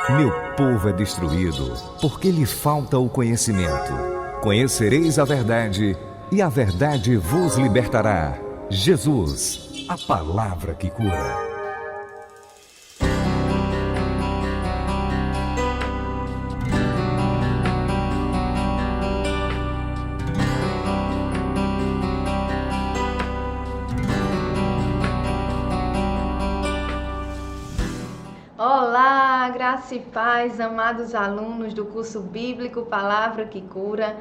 Meu povo é destruído, porque lhe falta o conhecimento. Conhecereis a verdade, e a verdade vos libertará. Jesus, a palavra que cura. Olá, graça e paz, amados alunos do curso bíblico Palavra que Cura.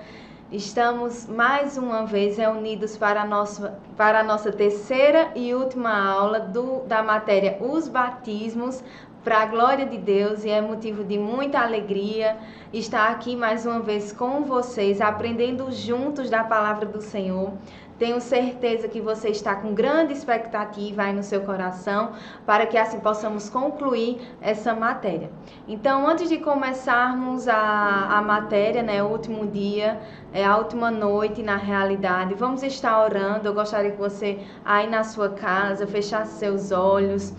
Estamos mais uma vez reunidos para a nossa terceira e última aula da matéria Os Batismos, para a glória de Deus, e é motivo de muita alegria estar aqui mais uma vez com vocês, aprendendo juntos da palavra do Senhor. Tenho certeza que você está com grande expectativa aí no seu coração, para que assim possamos concluir essa matéria. Então, antes de começarmos a matéria, né, o último dia, a última noite na realidade, vamos estar orando. Eu gostaria que você aí na sua casa fechasse seus olhos,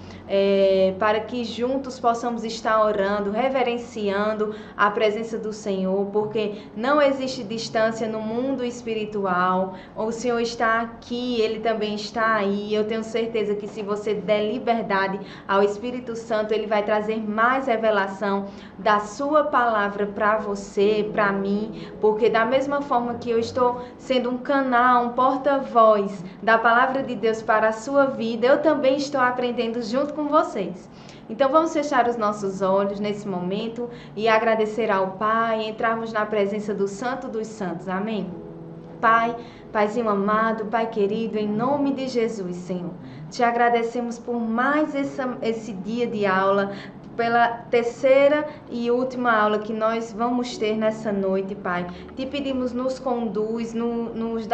para que juntos possamos estar orando, reverenciando a presença do Senhor, porque não existe distância no mundo espiritual. O Senhor está aqui, Ele também está aí. Eu tenho certeza que se você der liberdade ao Espírito Santo, Ele vai trazer mais revelação da sua palavra para você, para mim, porque da mesma forma que eu estou sendo um canal, um porta-voz da palavra de Deus para a sua vida, eu também estou aprendendo junto com vocês. Então vamos fechar os nossos olhos nesse momento e agradecer ao Pai, entrarmos na presença do Santo dos Santos. Amém? Pai, Paizinho amado, Pai querido, em nome de Jesus, Senhor, te agradecemos por mais esse dia de aula, pela terceira e última aula que nós vamos ter nessa noite, Pai. Te pedimos, nos conduz, nos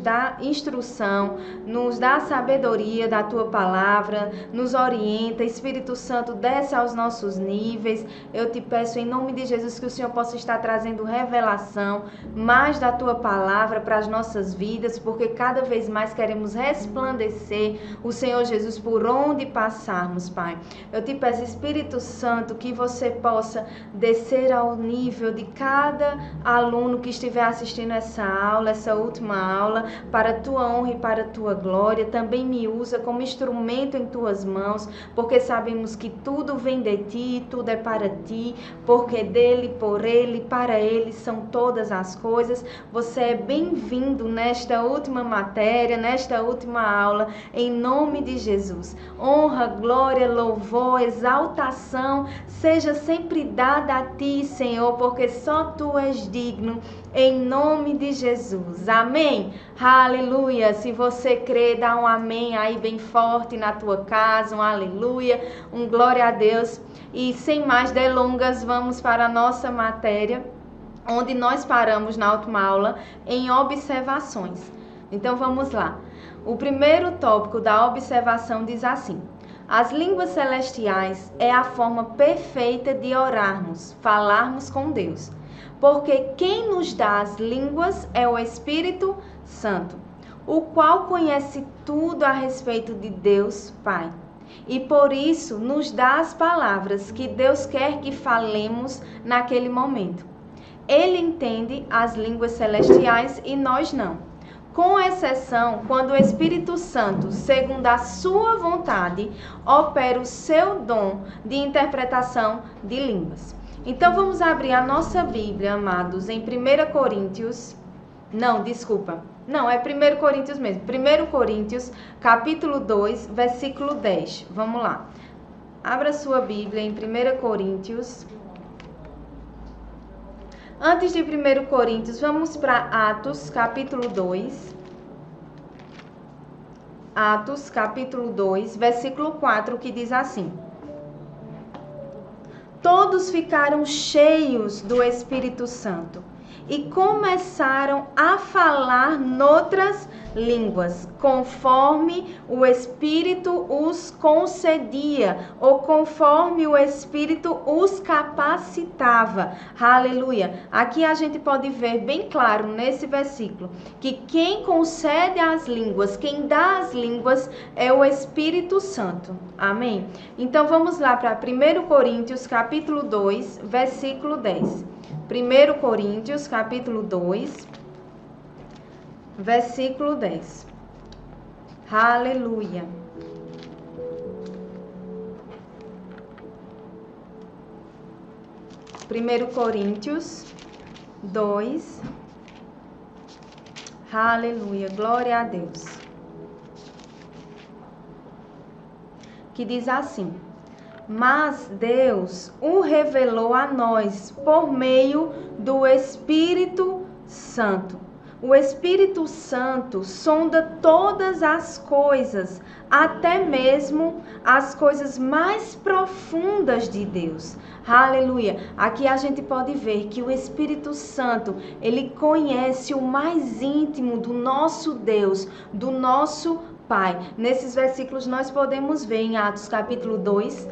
dá instrução, nos dá sabedoria da Tua palavra, nos orienta. Espírito Santo, desce aos nossos níveis. Eu te peço em nome de Jesus que o Senhor possa estar trazendo revelação mais da Tua palavra para as nossas vidas, porque cada vez mais queremos resplandecer o Senhor Jesus por onde passarmos, Pai. Eu te peço, Espírito Santo, que você possa descer ao nível de cada aluno que estiver assistindo essa aula, essa última aula, para a tua honra e para a tua glória. Também me usa como instrumento em tuas mãos, porque sabemos que tudo vem de ti, tudo é para ti, porque dele, por ele, para ele são todas as coisas. Você é bem-vindo nesta última matéria, nesta última aula, em nome de Jesus. Honra, glória, louvor, exaltação seja sempre dada a ti, Senhor, porque só tu és digno, em nome de Jesus. Amém? Aleluia. Se você crê, dá um amém aí bem forte na tua casa, um aleluia, um glória a Deus. E sem mais delongas, vamos para a nossa matéria, onde nós paramos na última aula em observações. Então vamos lá. O primeiro tópico da observação diz assim: as línguas celestiais é a forma perfeita de orarmos, falarmos com Deus, porque quem nos dá as línguas é o Espírito Santo, o qual conhece tudo a respeito de Deus Pai, e por isso nos dá as palavras que Deus quer que falemos naquele momento. Ele entende as línguas celestiais e nós não, com exceção quando o Espírito Santo, segundo a sua vontade, opera o seu dom de interpretação de línguas. Então vamos abrir a nossa Bíblia, amados, em 1 Coríntios, é 1 Coríntios mesmo, 1 Coríntios, capítulo 2, versículo 10. Vamos lá. Abra sua Bíblia em 1 Coríntios. Antes de 1 Coríntios, vamos para Atos, capítulo 2. Atos, capítulo 2, versículo 4, que diz assim: todos ficaram cheios do Espírito Santo e começaram a falar noutras línguas, conforme o Espírito os concedia, ou conforme o Espírito os capacitava. Aleluia! Aqui a gente pode ver bem claro nesse versículo que quem concede as línguas, quem dá as línguas é o Espírito Santo. Amém? Então vamos lá para 1 Coríntios capítulo 2, versículo 10. 1 Coríntios capítulo 2, versículo 10. Aleluia. Primeiro Coríntios 2. Aleluia. Glória a Deus. Que diz assim: mas Deus o revelou a nós por meio do Espírito Santo. O Espírito Santo sonda todas as coisas, até mesmo as coisas mais profundas de Deus. Aleluia! Aqui a gente pode ver que o Espírito Santo, ele conhece o mais íntimo do nosso Deus, do nosso Pai. Nesses versículos nós podemos ver em Atos capítulo 2,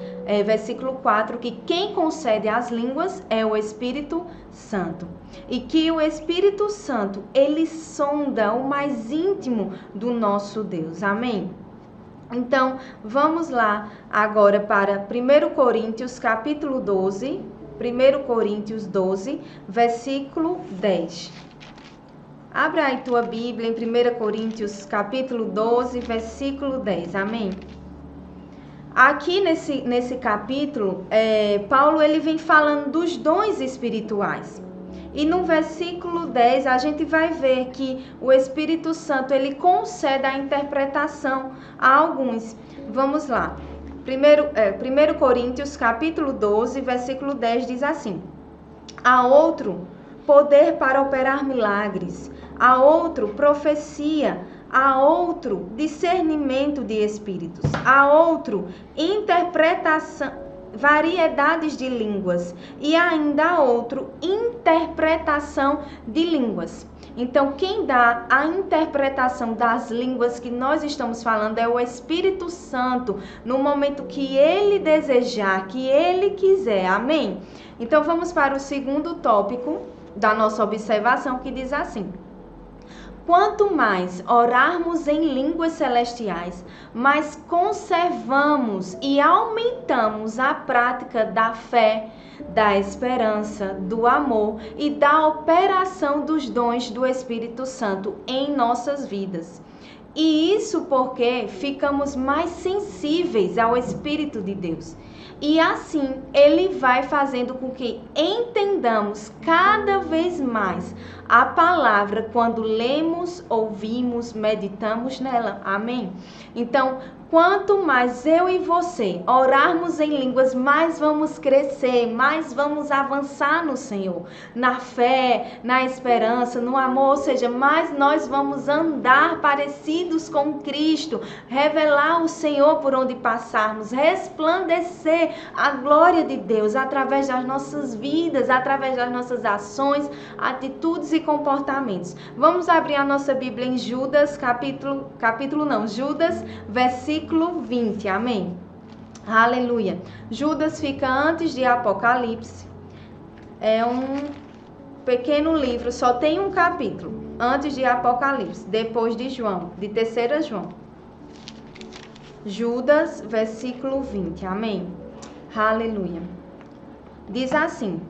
versículo 4, que quem concede as línguas é o Espírito Santo. E que o Espírito Santo, ele sonda o mais íntimo do nosso Deus. Amém? Então, vamos lá agora para 1 Coríntios capítulo 12, 1 Coríntios 12, versículo 10. Abra aí tua Bíblia em 1 Coríntios capítulo 12, versículo 10. Amém? Aqui nesse capítulo, Paulo ele vem falando dos dons espirituais. E no versículo 10 a gente vai ver que o Espírito Santo ele concede a interpretação a alguns. Vamos lá. 1 Coríntios capítulo 12, versículo 10 diz assim: a outro poder para operar milagres, a outro profecia, a outro discernimento de espíritos, a outro interpretação, variedades de línguas e ainda a outro interpretação de línguas. Então, quem dá a interpretação das línguas que nós estamos falando é o Espírito Santo, no momento que ele desejar, que ele quiser. Amém? Então, vamos para o segundo tópico da nossa observação, que diz assim: quanto mais orarmos em línguas celestiais, mais conservamos e aumentamos a prática da fé, da esperança, do amor e da operação dos dons do Espírito Santo em nossas vidas. E isso porque ficamos mais sensíveis ao Espírito de Deus. E assim, ele vai fazendo com que entendamos cada vez mais a palavra quando lemos, ouvimos, meditamos nela. Amém? Então, quanto mais eu e você orarmos em línguas, mais vamos crescer, mais vamos avançar no Senhor, na fé, na esperança, no amor, ou seja, mais nós vamos andar parecidos com Cristo, revelar o Senhor por onde passarmos, resplandecer a glória de Deus através das nossas vidas, através das nossas ações, atitudes e comportamentos. Vamos abrir a nossa Bíblia em Judas, Judas, versículo 20, amém? Aleluia. Judas fica antes de Apocalipse, é um pequeno livro, só tem um capítulo, antes de Apocalipse, depois de João, de 3 João. Judas, versículo 20, amém? Aleluia. Diz assim: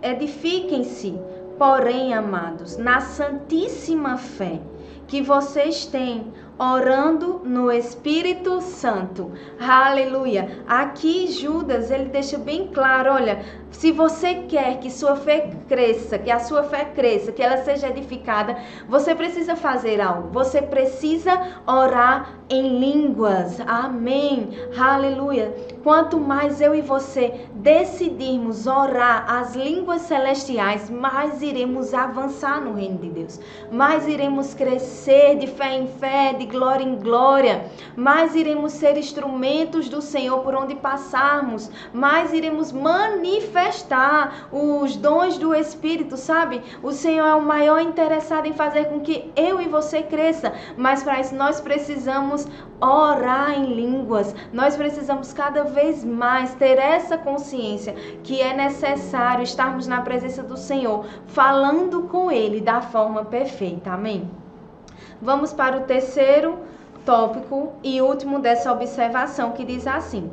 edifiquem-se, porém, amados, na santíssima fé que vocês têm, orando no Espírito Santo. Aleluia. Aqui Judas, ele deixa bem claro, olha, se você quer que sua fé cresça, que a sua fé cresça, que ela seja edificada, você precisa fazer algo. Você precisa orar em línguas. Amém. Aleluia. Quanto mais eu e você decidirmos orar as línguas celestiais, mais iremos avançar no reino de Deus. Mais iremos crescer de fé em fé, de glória em glória, mais iremos ser instrumentos do Senhor por onde passarmos, mais iremos manifestar os dons do Espírito, sabe? O Senhor é o maior interessado em fazer com que eu e você cresça, mas para isso nós precisamos orar em línguas, nós precisamos cada vez mais ter essa consciência que é necessário estarmos na presença do Senhor, falando com Ele da forma perfeita, amém? Vamos para o terceiro tópico e último dessa observação, que diz assim: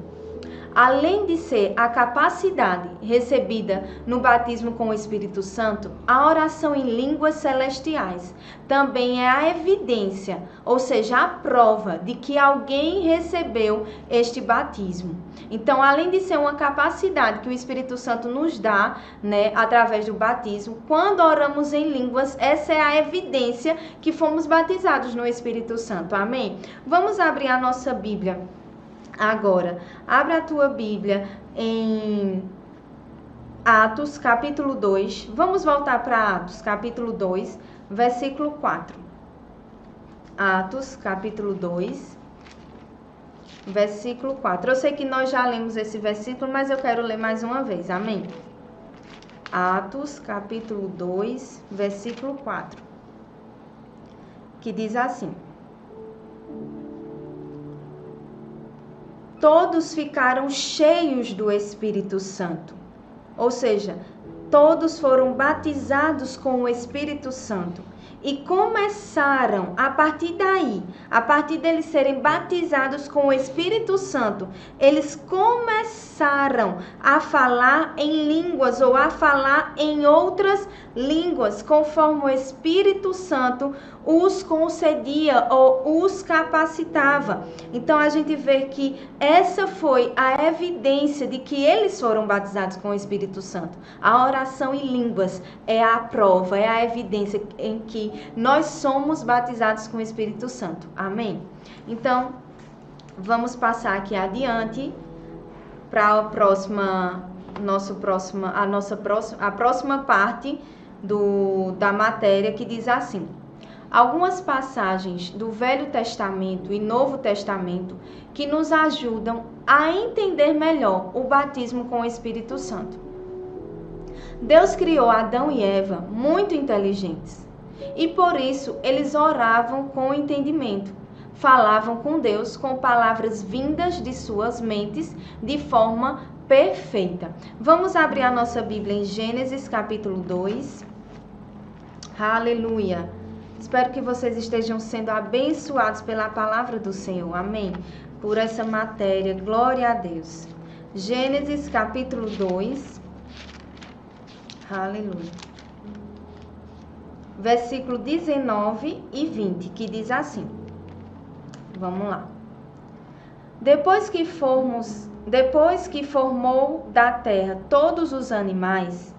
além de ser a capacidade recebida no batismo com o Espírito Santo, a oração em línguas celestiais também é a evidência, ou seja, a prova de que alguém recebeu este batismo. Então, além de ser uma capacidade que o Espírito Santo nos dá, né, através do batismo, quando oramos em línguas, essa é a evidência que fomos batizados no Espírito Santo. Amém? Vamos abrir a nossa Bíblia agora. Abra a tua Bíblia em Atos, capítulo 2. Vamos voltar para Atos, capítulo 2, versículo 4. Atos, capítulo 2, versículo 4. Eu sei que nós já lemos esse versículo, mas eu quero ler mais uma vez. Amém? Atos, capítulo 2, versículo 4. Que diz assim: todos ficaram cheios do Espírito Santo. Ou seja, todos foram batizados com o Espírito Santo. E começaram, a partir daí, a partir deles serem batizados com o Espírito Santo, eles começaram a falar em línguas ou a falar em outras línguas, conforme o Espírito Santo os concedia ou os capacitava. Então a gente vê que essa foi a evidência de que eles foram batizados com o Espírito Santo. A oração em línguas é a prova, é a evidência em que nós somos batizados com o Espírito Santo. Amém? Então, vamos passar aqui adiante para a próxima parte da matéria, que diz assim: algumas passagens do Velho Testamento e Novo Testamento que nos ajudam a entender melhor o batismo com o Espírito Santo. Deus criou Adão e Eva muito inteligentes e por isso eles oravam com entendimento, falavam com Deus com palavras vindas de suas mentes de forma perfeita. Vamos abrir a nossa Bíblia em Gênesis capítulo 2. Aleluia! Espero que vocês estejam sendo abençoados pela palavra do Senhor. Amém? Por essa matéria. Glória a Deus. Gênesis capítulo 2. Aleluia. Versículo 19 e 20, que diz assim. Vamos lá. Depois que formou da terra todos os animais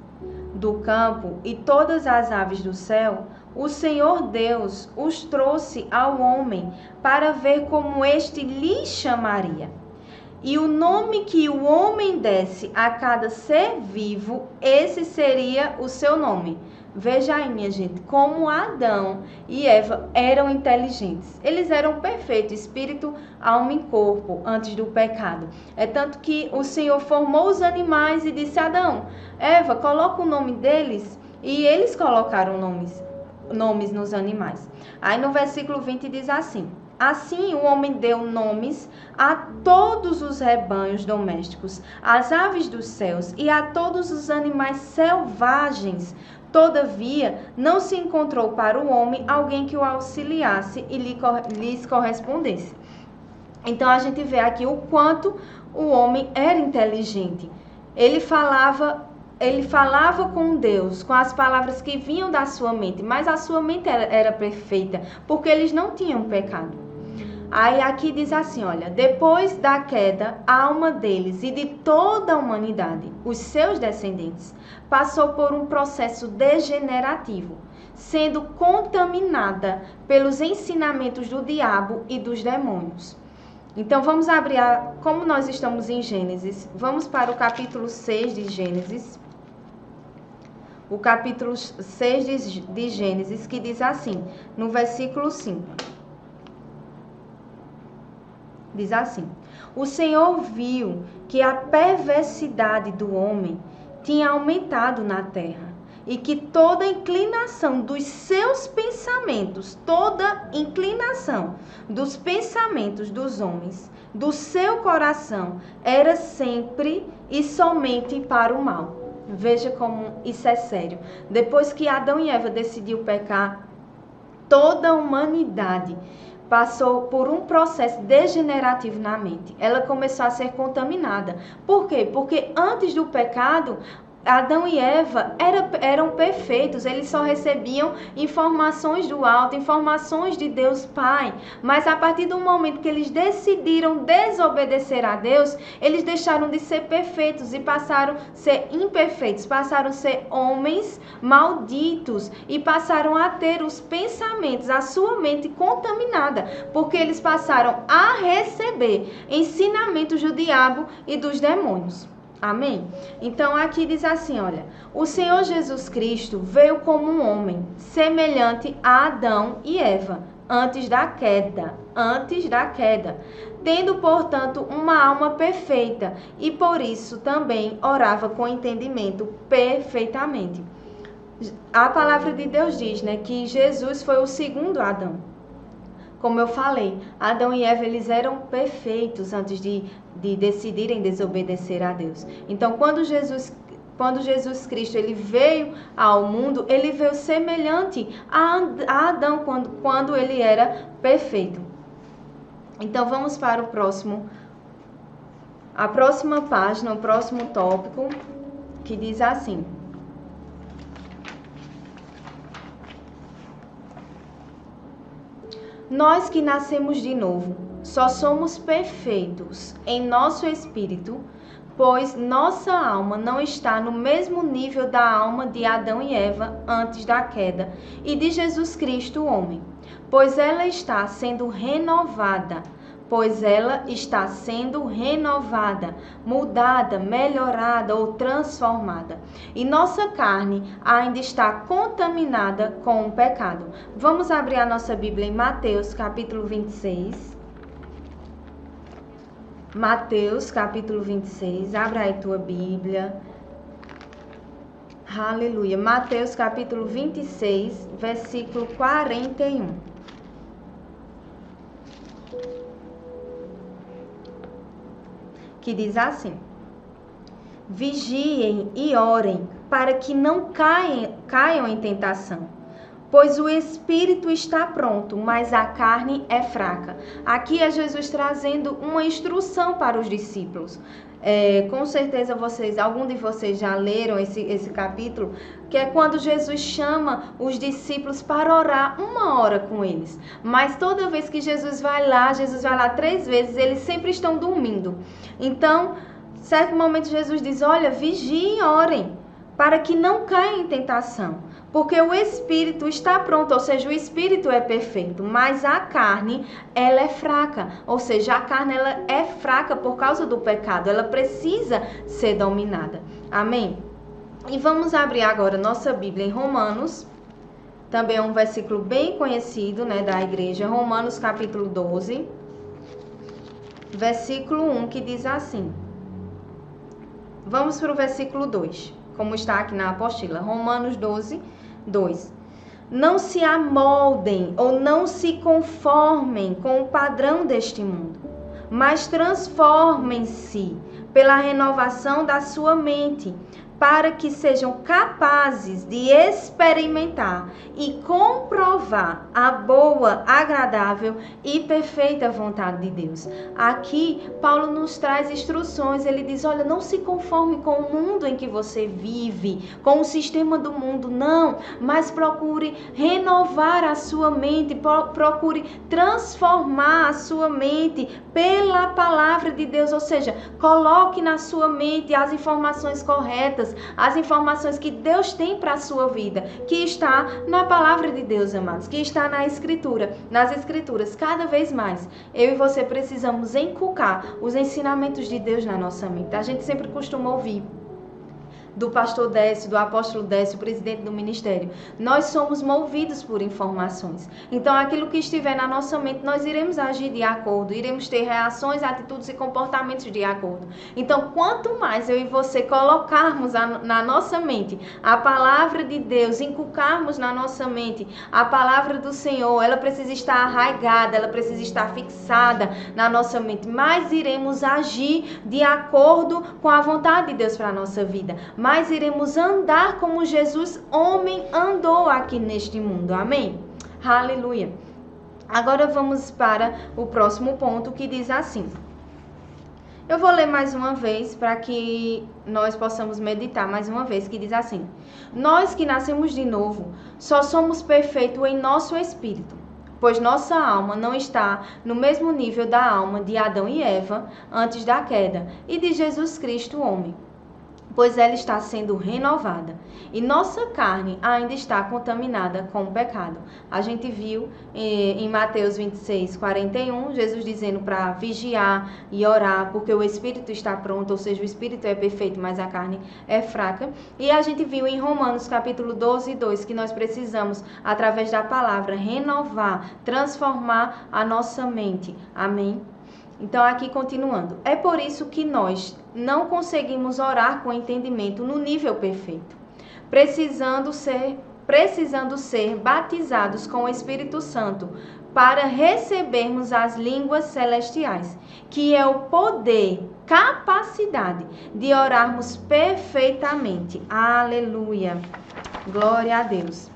do campo e todas as aves do céu, o Senhor Deus os trouxe ao homem para ver como este lhe chamaria. E o nome que o homem desse a cada ser vivo, esse seria o seu nome. Veja aí, minha gente, como Adão e Eva eram inteligentes. Eles eram perfeitos, espírito, alma e corpo, antes do pecado. É tanto que o Senhor formou os animais e disse a Adão: Eva, coloca o nome deles. E eles colocaram nomes nos animais. Aí no versículo 20 diz assim: assim o homem deu nomes a todos os rebanhos domésticos, às aves dos céus e a todos os animais selvagens. Todavia, não se encontrou para o homem alguém que o auxiliasse e lhes correspondesse. Então a gente vê aqui o quanto o homem era inteligente. Ele falava com Deus, com as palavras que vinham da sua mente, mas a sua mente era perfeita, porque eles não tinham pecado. Aí aqui diz assim, olha: depois da queda, a alma deles e de toda a humanidade, os seus descendentes, passou por um processo degenerativo, sendo contaminada pelos ensinamentos do diabo e dos demônios. Então vamos abrir, como nós estamos em Gênesis, vamos para o capítulo 6 de Gênesis. O capítulo 6 de Gênesis, que diz assim, no versículo 5. Diz assim: o Senhor viu que a perversidade do homem tinha aumentado na terra, e que toda inclinação dos seus pensamentos, toda inclinação dos pensamentos dos homens, do seu coração, era sempre e somente para o mal. Veja como isso é sério. Depois que Adão e Eva decidiram pecar, toda a humanidade passou por um processo degenerativo na mente. Ela começou a ser contaminada. Por quê? Porque antes do pecado, Adão e Eva eram perfeitos, eles só recebiam informações do alto, informações de Deus Pai. Mas a partir do momento que eles decidiram desobedecer a Deus, eles deixaram de ser perfeitos e passaram a ser imperfeitos, passaram a ser homens malditos e passaram a ter os pensamentos, a sua mente contaminada, porque eles passaram a receber ensinamentos do diabo e dos demônios. Amém? Então aqui diz assim, olha, o Senhor Jesus Cristo veio como um homem, semelhante a Adão e Eva, antes da queda, tendo, portanto, uma alma perfeita, e por isso também orava com entendimento perfeitamente. A palavra de Deus diz, né, que Jesus foi o segundo Adão. Como eu falei, Adão e Eva, eles eram perfeitos antes de decidirem desobedecer a Deus. Então, quando Jesus Cristo ele veio ao mundo, ele veio semelhante a Adão quando ele era perfeito. Então, vamos para a próxima página, o próximo tópico, que diz assim: nós que nascemos de novo, só somos perfeitos em nosso espírito, pois nossa alma não está no mesmo nível da alma de Adão e Eva antes da queda e de Jesus Cristo, o homem, pois ela está sendo renovada, mudada, melhorada ou transformada. E nossa carne ainda está contaminada com o pecado. Vamos abrir a nossa Bíblia em Mateus, capítulo 26. Mateus, capítulo 26. Abra aí tua Bíblia. Aleluia. Mateus, capítulo 26, versículo 41. Que diz assim: vigiem e orem para que não caiam em tentação, pois o espírito está pronto, mas a carne é fraca. Aqui é Jesus trazendo uma instrução para os discípulos. Com certeza algum de vocês já leram esse capítulo, que é quando Jesus chama os discípulos para orar 1 hora com eles. Mas toda vez que Jesus vai lá 3 vezes, eles sempre estão dormindo. Então, certo momento Jesus diz: olha, vigiem e orem, para que não caia em tentação. Porque o espírito está pronto, ou seja, o espírito é perfeito, mas a carne, ela é fraca. Ou seja, a carne ela é fraca por causa do pecado, ela precisa ser dominada. Amém? E vamos abrir agora nossa Bíblia em Romanos, também é um versículo bem conhecido, né, da igreja, Romanos capítulo 12, versículo 1, que diz assim. Vamos para o versículo 2, como está aqui na apostila, Romanos 12, 2. Não se amoldem ou não se conformem com o padrão deste mundo, mas transformem-se pela renovação da sua mente, para que sejam capazes de experimentar e comprovar a boa, agradável e perfeita vontade de Deus. Aqui, Paulo nos traz instruções, ele diz, olha, não se conforme com o mundo em que você vive, com o sistema do mundo, não, mas procure renovar a sua mente, procure transformar a sua mente pela palavra de Deus, ou seja, coloque na sua mente as informações corretas, as informações que Deus tem para a sua vida, que está na palavra de Deus, amados, que está nas escrituras. Cada vez mais, eu e você precisamos inculcar os ensinamentos de Deus na nossa mente. A gente sempre costuma ouvir: do pastor Décio, do apóstolo Décio, presidente do ministério. Nós somos movidos por informações. Então, aquilo que estiver na nossa mente, nós iremos agir de acordo, iremos ter reações, atitudes e comportamentos de acordo. Então, quanto mais eu e você colocarmos na nossa mente a palavra de Deus, inculcarmos na nossa mente a palavra do Senhor, ela precisa estar arraigada, ela precisa estar fixada na nossa mente, mais iremos agir de acordo com a vontade de Deus para a nossa vida, mais iremos andar como Jesus, homem, andou aqui neste mundo. Amém? Aleluia. Agora vamos para o próximo ponto, que diz assim. Eu vou ler mais uma vez para que nós possamos meditar mais uma vez, que diz assim: nós que nascemos de novo, só somos perfeitos em nosso espírito, pois nossa alma não está no mesmo nível da alma de Adão e Eva antes da queda e de Jesus Cristo, homem, pois ela está sendo renovada e nossa carne ainda está contaminada com o pecado. A gente viu em Mateus 26, 41, Jesus dizendo para vigiar e orar, porque o espírito está pronto, ou seja, o espírito é perfeito, mas a carne é fraca. E a gente viu em Romanos capítulo 12, 2, que nós precisamos, através da palavra, renovar, transformar a nossa mente. Amém? Então, aqui continuando. É por isso que nós não conseguimos orar com entendimento no nível perfeito, precisando ser batizados com o Espírito Santo para recebermos as línguas celestiais, que é o poder, capacidade de orarmos perfeitamente. Aleluia! Glória a Deus!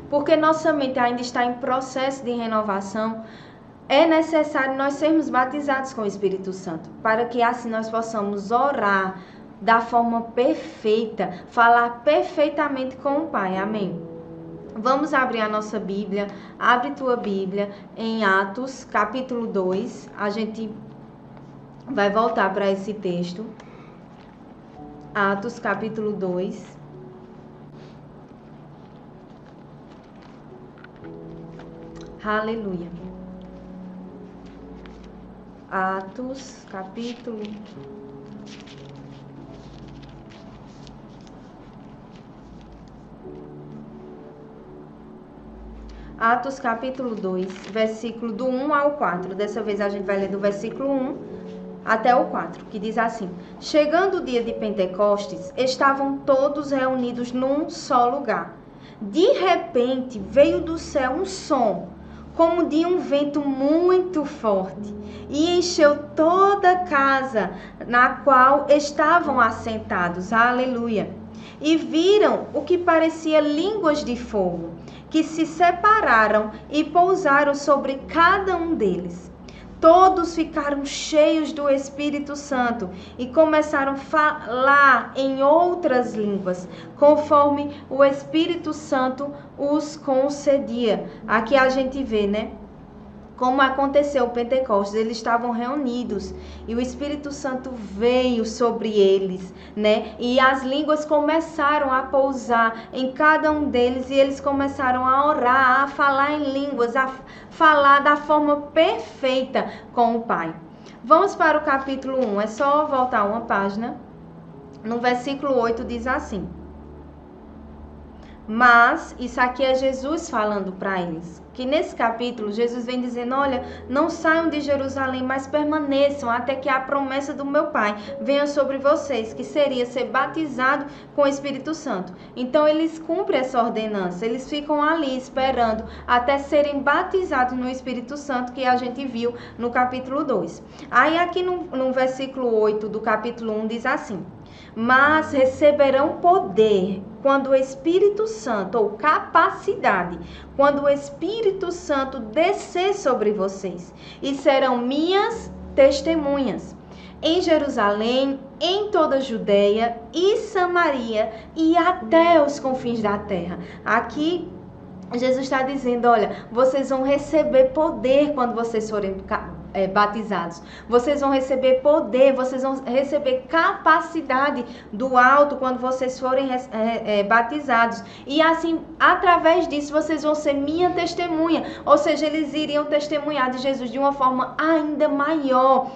Porque nossa mente ainda está em processo de renovação, é necessário nós sermos batizados com o Espírito Santo, para que assim nós possamos orar da forma perfeita, falar perfeitamente com o Pai. Amém? Vamos abrir a nossa Bíblia, abre tua Bíblia em Atos, capítulo 2, a gente vai voltar para esse texto. Atos, capítulo 2. Aleluia. Atos, capítulo... Atos, capítulo 2, versículo do 1 ao 4. Dessa vez a gente vai ler do versículo 1 até o 4, que diz assim: chegando o dia de Pentecostes, estavam todos reunidos num só lugar. De repente, veio do céu um som, como de um vento muito forte, e encheu toda a casa na qual estavam assentados. Aleluia! E viram o que parecia línguas de fogo, que se separaram e pousaram sobre cada um deles. Todos ficaram cheios do Espírito Santo e começaram a falar em outras línguas, conforme o Espírito Santo os concedia. Aqui a gente vê, né? Como aconteceu o Pentecostes, eles estavam reunidos e o Espírito Santo veio sobre eles, né? E as línguas começaram a pousar em cada um deles e eles começaram a orar, a falar em línguas, a falar da forma perfeita com o Pai. Vamos para o capítulo 1, é só voltar uma página. No versículo 8 diz assim: mas isso aqui é Jesus falando para eles, que nesse capítulo Jesus vem dizendo: olha, não saiam de Jerusalém, mas permaneçam até que a promessa do meu Pai venha sobre vocês, que seria ser batizado com o Espírito Santo. Então eles cumprem essa ordenança, eles ficam ali esperando até serem batizados no Espírito Santo, que a gente viu no capítulo 2. Aí aqui no versículo 8 do capítulo 1 diz assim: mas receberão poder quando o Espírito Santo, ou capacidade, quando o Espírito Santo descer sobre vocês, e serão minhas testemunhas em Jerusalém, em toda a Judeia e Samaria e até os confins da terra. Aqui Jesus está dizendo: olha, vocês vão receber poder quando vocês forem batizados. Vocês vão receber poder, vocês vão receber capacidade do alto quando vocês forem batizados. E assim, através disso, vocês vão ser minha testemunha. Ou seja, eles iriam testemunhar de Jesus de uma forma ainda maior.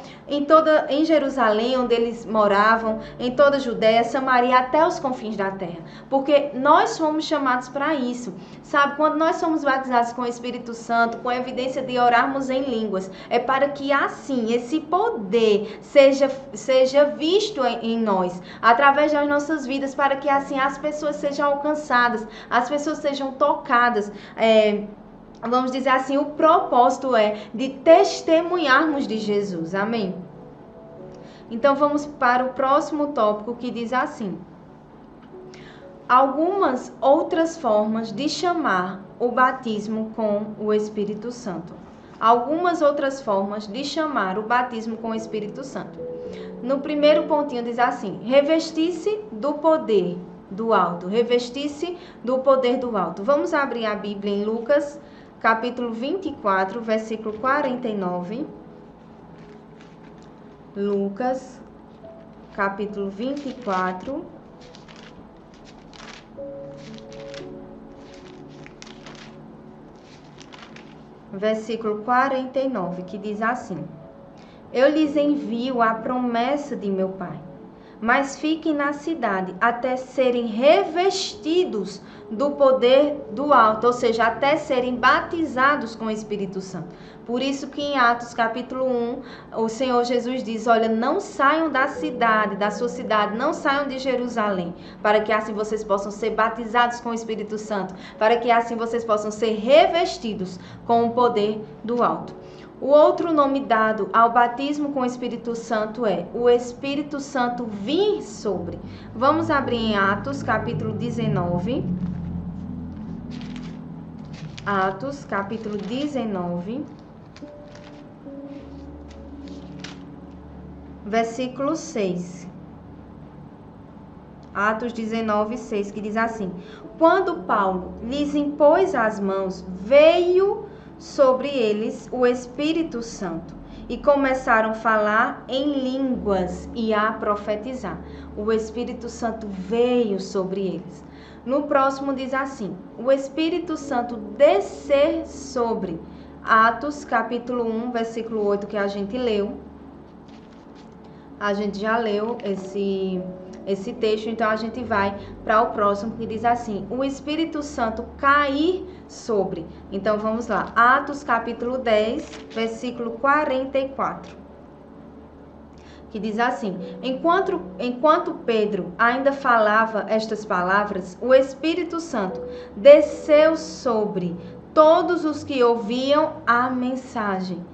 Em Jerusalém, onde eles moravam, em toda a Judéia, Samaria, até os confins da terra. Porque nós fomos chamados para isso. Sabe, quando nós somos batizados com o Espírito Santo, com a evidência de orarmos em línguas, é para que assim, esse poder seja visto em nós, através das nossas vidas, para que assim as pessoas sejam alcançadas, as pessoas sejam tocadas. Vamos dizer assim, o propósito é de testemunharmos de Jesus. Amém? Então vamos para o próximo tópico, que diz assim: algumas outras formas de chamar o batismo com o Espírito Santo. Algumas outras formas de chamar o batismo com o Espírito Santo. No primeiro pontinho diz assim: revestir-se do poder do alto. Revestir-se do poder do alto. Vamos abrir a Bíblia em Lucas, capítulo 24, versículo 49. Lucas, capítulo 24, versículo 49, que diz assim: eu lhes envio a promessa de meu Pai, mas fiquem na cidade até serem revestidos do poder do alto, ou seja, até serem batizados com o Espírito Santo. Por isso que em Atos capítulo 1, o Senhor Jesus diz: olha, não saiam da cidade, da sua cidade, não saiam de Jerusalém, para que assim vocês possam ser batizados com o Espírito Santo, para que assim vocês possam ser revestidos com o poder do alto. O outro nome dado ao batismo com o Espírito Santo é o Espírito Santo vir sobre. Vamos abrir em Atos, capítulo 19. Atos, capítulo 19. Versículo 6. Atos 19, 6, que diz assim: quando Paulo lhes impôs as mãos, veio sobre eles o Espírito Santo e começaram a falar em línguas e a profetizar. O Espírito Santo veio sobre eles. No próximo diz assim: o Espírito Santo descer sobre. Atos capítulo 1, versículo 8, que a gente leu. A gente já leu esse texto, então a gente vai para o próximo, que diz assim: o Espírito Santo cair sobre. Então vamos lá, Atos capítulo 10, versículo 44, que diz assim: enquanto Pedro ainda falava estas palavras, o Espírito Santo desceu sobre todos os que ouviam a mensagem.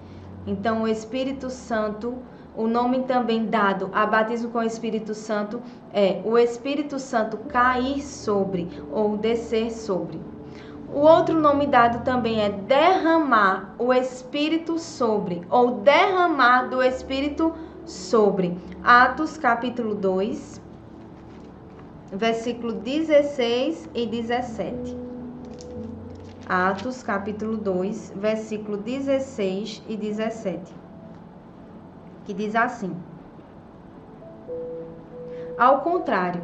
Então o Espírito Santo, o nome também dado a batismo com o Espírito Santo é o Espírito Santo cair sobre ou descer sobre. O outro nome dado também é derramar o Espírito sobre ou derramar do Espírito sobre. Atos capítulo 2, versículo 16 e 17. Atos capítulo 2, versículo 16 e 17. Que diz assim: ao contrário,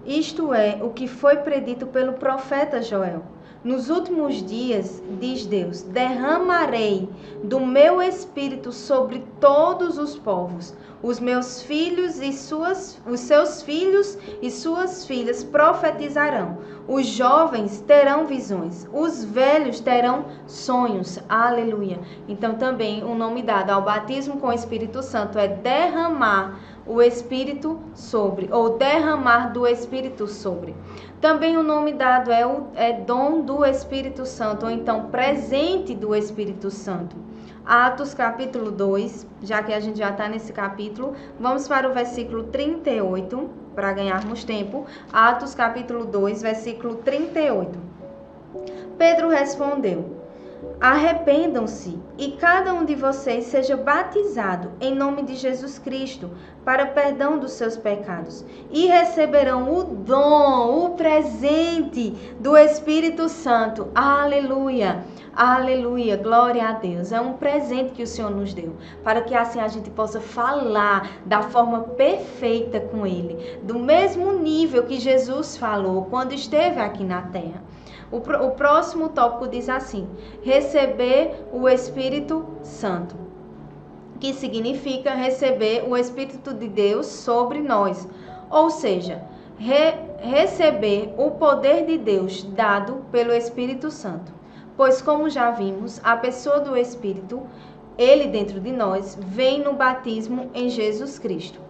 isto é o que foi predito pelo profeta Joel. Nos últimos dias, diz Deus, derramarei do meu espírito sobre todos os povos. Os meus filhos e os seus filhos e suas filhas profetizarão. Os jovens terão visões. Os velhos terão sonhos. Aleluia. Então também o nome dado ao batismo com o Espírito Santo é derramar o Espírito sobre, ou derramar do Espírito sobre. Também o nome dado é dom do Espírito Santo, ou então presente do Espírito Santo. Atos capítulo 2, já que a gente já está nesse capítulo, vamos para o versículo 38, para ganharmos tempo. Atos capítulo 2, versículo 38. Pedro respondeu: Arrependam-se e cada um de vocês seja batizado em nome de Jesus Cristo para perdão dos seus pecados e receberão o dom, o presente do Espírito Santo. Aleluia! Aleluia, glória a Deus. É um presente que o Senhor nos deu, para que assim a gente possa falar da forma perfeita com Ele, do mesmo nível que Jesus falou quando esteve aqui na terra. O próximo tópico diz assim: receber o Espírito Santo, que significa receber o Espírito de Deus sobre nós, ou seja, receber o poder de Deus dado pelo Espírito Santo. Pois, como já vimos, a pessoa do Espírito, ele dentro de nós, vem no batismo em Jesus Cristo.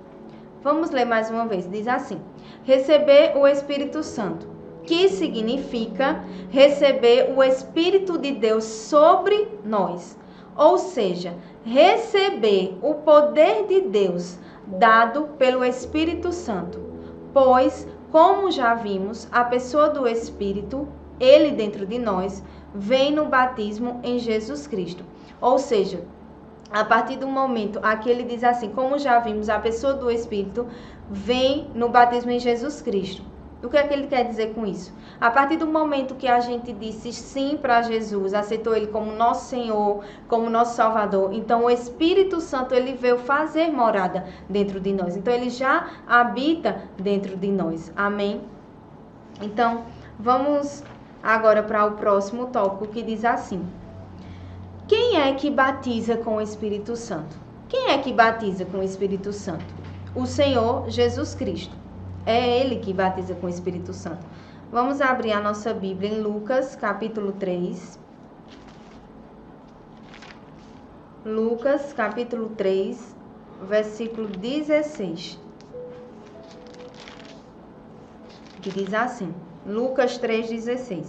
Vamos ler mais uma vez. Diz assim: receber o Espírito Santo, que significa receber o Espírito de Deus sobre nós. Ou seja, receber o poder de Deus dado pelo Espírito Santo. Pois, como já vimos, a pessoa do Espírito, ele dentro de nós, vem no batismo em Jesus Cristo. Ou seja, a partir do momento aqui ele diz assim, como já vimos, a pessoa do Espírito vem no batismo em Jesus Cristo. O que é que ele quer dizer com isso? A partir do momento que a gente disse sim para Jesus, aceitou ele como nosso Senhor, como nosso Salvador, então o Espírito Santo ele veio fazer morada dentro de nós. Então ele já habita dentro de nós. Amém? Então, vamos agora para o próximo tópico que diz assim: quem é que batiza com o Espírito Santo? Quem é que batiza com o Espírito Santo? O Senhor Jesus Cristo. É Ele que batiza com o Espírito Santo. Vamos abrir a nossa Bíblia em Lucas, capítulo 3. Lucas, capítulo 3, versículo 16. Que diz assim, Lucas 3,16.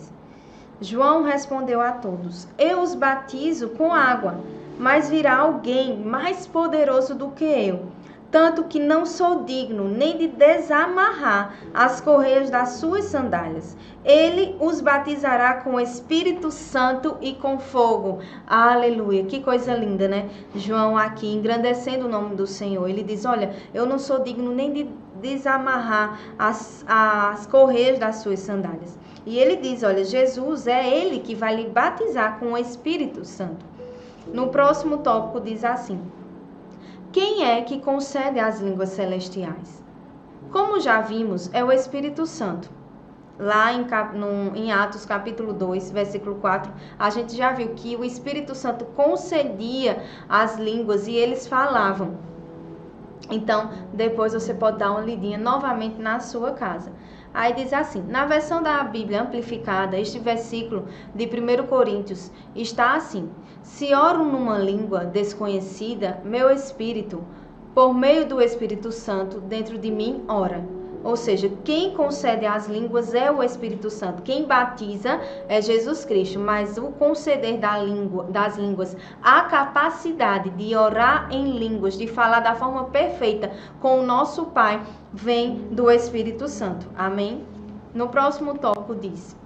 João respondeu a todos: eu os batizo com água, mas virá alguém mais poderoso do que eu, tanto que não sou digno nem de desamarrar as correias das suas sandálias. Ele os batizará com o Espírito Santo e com fogo. Aleluia, que coisa linda, né? João aqui engrandecendo o nome do Senhor. Ele diz, olha, eu não sou digno nem de desamarrar as correias das suas sandálias. E ele diz, olha, Jesus é Ele que vai lhe batizar com o Espírito Santo. No próximo tópico diz assim: quem é que concede as línguas celestiais? Como já vimos, é o Espírito Santo. Lá em Atos capítulo 2, versículo 4, a gente já viu que o Espírito Santo concedia as línguas e eles falavam. Então, depois você pode dar uma lidinha novamente na sua casa. Aí diz assim, na versão da Bíblia amplificada, este versículo de 1 Coríntios está assim: se oro numa língua desconhecida, meu espírito, por meio do Espírito Santo, dentro de mim, ora. Ou seja, quem concede as línguas é o Espírito Santo. Quem batiza é Jesus Cristo, mas o conceder das línguas, a capacidade de orar em línguas, de falar da forma perfeita com o nosso Pai, vem do Espírito Santo. Amém? No próximo tópico diz: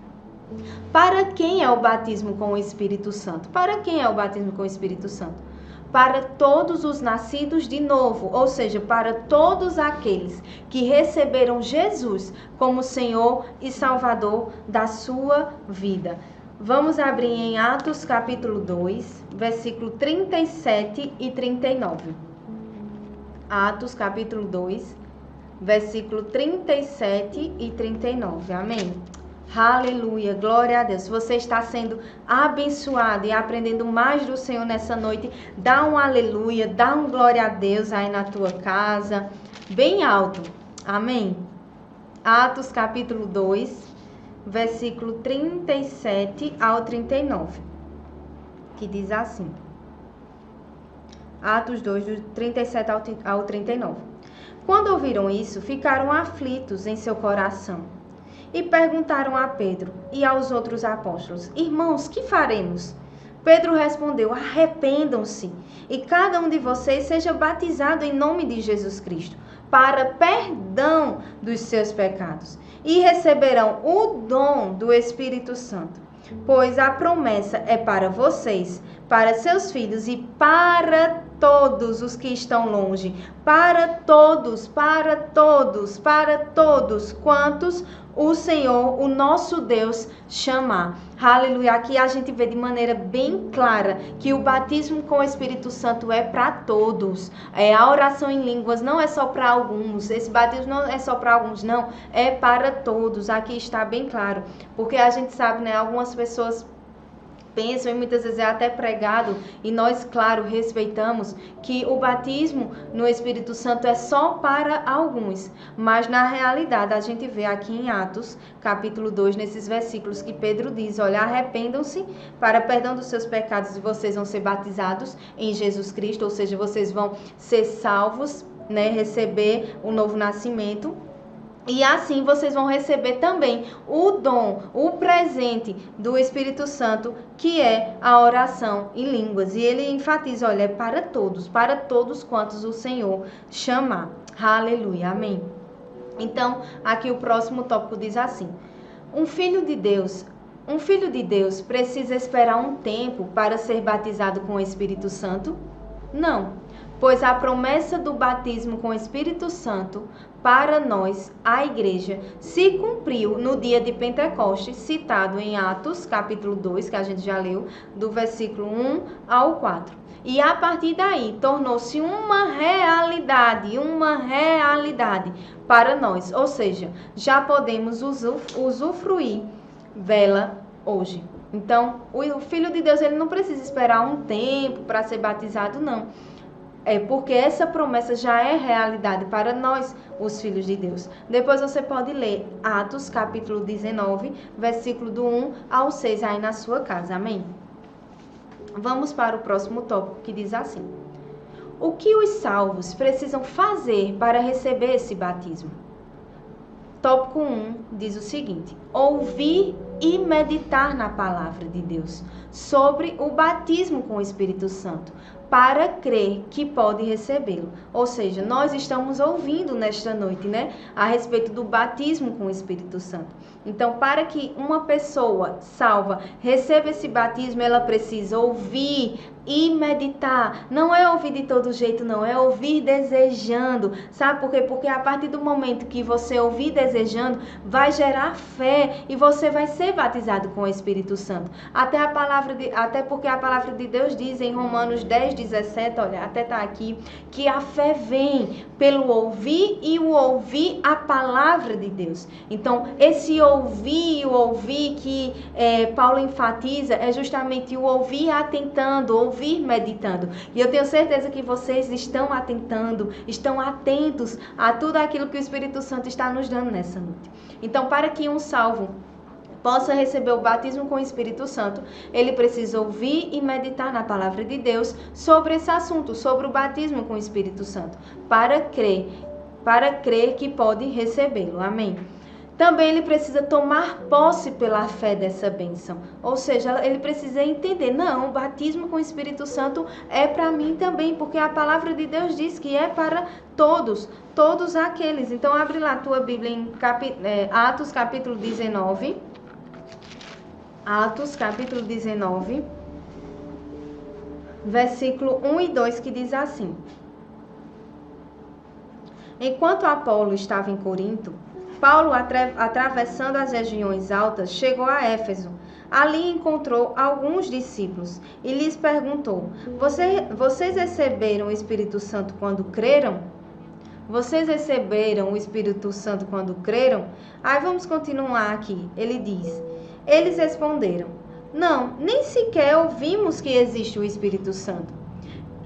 para quem é o batismo com o Espírito Santo? Para quem é o batismo com o Espírito Santo? Para todos os nascidos de novo, ou seja, para todos aqueles que receberam Jesus como Senhor e Salvador da sua vida. Vamos abrir em Atos capítulo 2, versículo 37 e 39. Atos capítulo 2, versículo 37 e 39. Amém? Aleluia, glória a Deus. Se você está sendo abençoado e aprendendo mais do Senhor nessa noite, dá um aleluia, dá um glória a Deus aí na tua casa, bem alto. Amém? Atos capítulo 2, versículo 37 ao 39, que diz assim. Atos 2, do 37 ao 39. Quando ouviram isso, ficaram aflitos em seu coração. E perguntaram a Pedro e aos outros apóstolos: irmãos, que faremos? Pedro respondeu: arrependam-se e cada um de vocês seja batizado em nome de Jesus Cristo, para perdão dos seus pecados, e receberão o dom do Espírito Santo. pois a promessa é para vocês, para seus filhos e para todos os que estão longe, para todos quantos o Senhor, o nosso Deus, chamar. Aleluia. Aqui a gente vê de maneira bem clara que o batismo com o Espírito Santo é para todos. A oração em línguas não é só para alguns. Esse batismo não é só para alguns, não. É para todos. Aqui está bem claro. Porque a gente sabe, né? Algumas pessoas pensam, e muitas vezes é até pregado, e nós, claro, respeitamos, que o batismo no Espírito Santo é só para alguns. Mas, na realidade, a gente vê aqui em Atos, capítulo 2, nesses versículos que Pedro diz, olha, arrependam-se para perdão dos seus pecados e vocês vão ser batizados em Jesus Cristo, ou seja, vocês vão ser salvos, né, receber o novo nascimento. E assim vocês vão receber também o dom, o presente do Espírito Santo, que é a oração em línguas. E ele enfatiza, olha, é para todos quantos o Senhor chamar. Aleluia, amém. Então, aqui o próximo tópico diz assim: um filho de Deus precisa esperar um tempo para ser batizado com o Espírito Santo? Não. Pois a promessa do batismo com o Espírito Santo para nós, a igreja, se cumpriu no dia de Pentecostes, citado em Atos, capítulo 2, que a gente já leu, do versículo 1 ao 4. E a partir daí, tornou-se uma realidade para nós. Ou seja, já podemos usufruir dela hoje. Então, o Filho de Deus, ele não precisa esperar um tempo para ser batizado, não. É porque essa promessa já é realidade para nós, os filhos de Deus. Depois você pode ler Atos, capítulo 19, versículo do 1 ao 6, aí na sua casa. Amém? Vamos para o próximo tópico, que diz assim: o que os salvos precisam fazer para receber esse batismo? Tópico 1 diz o seguinte: ouvir e meditar na palavra de Deus sobre o batismo com o Espírito Santo, para crer que pode recebê-lo. Ou seja, nós estamos ouvindo nesta noite, né, a respeito do batismo com o Espírito Santo. Então, para que uma pessoa salva receba esse batismo, ela precisa ouvir e meditar. Não é ouvir de todo jeito, não. É ouvir desejando. Sabe por quê? Porque a partir do momento que você ouvir desejando, vai gerar fé e você vai ser batizado com o Espírito Santo. Até porque a palavra de Deus diz em Romanos 10, 17, olha, até tá aqui, que a fé vem pelo ouvir e o ouvir a palavra de Deus. Então, esse ouvir e o ouvir que Paulo enfatiza é justamente o ouvir atentando, ouvir meditando. E eu tenho certeza que vocês estão atentando, estão atentos a tudo aquilo que o Espírito Santo está nos dando nessa noite. Então, para que um salvo possa receber o batismo com o Espírito Santo, ele precisa ouvir e meditar na palavra de Deus sobre esse assunto, sobre o batismo com o Espírito Santo, para crer que pode recebê-lo. Amém? Também ele precisa tomar posse pela fé dessa bênção. Ou seja, ele precisa entender, não, o batismo com o Espírito Santo é para mim também, porque a palavra de Deus diz que é para todos aqueles. Então, abre lá a tua Bíblia em Atos capítulo 19. Atos capítulo 19, versículo 1 e 2, que diz assim: enquanto Apolo estava em Corinto, Paulo, atravessando as regiões altas, chegou a Éfeso. Ali encontrou alguns discípulos e lhes perguntou: vocês receberam o Espírito Santo quando creram? Vocês receberam o Espírito Santo quando creram? Aí vamos continuar aqui. Ele diz: eles responderam: não, nem sequer ouvimos que existe o Espírito Santo.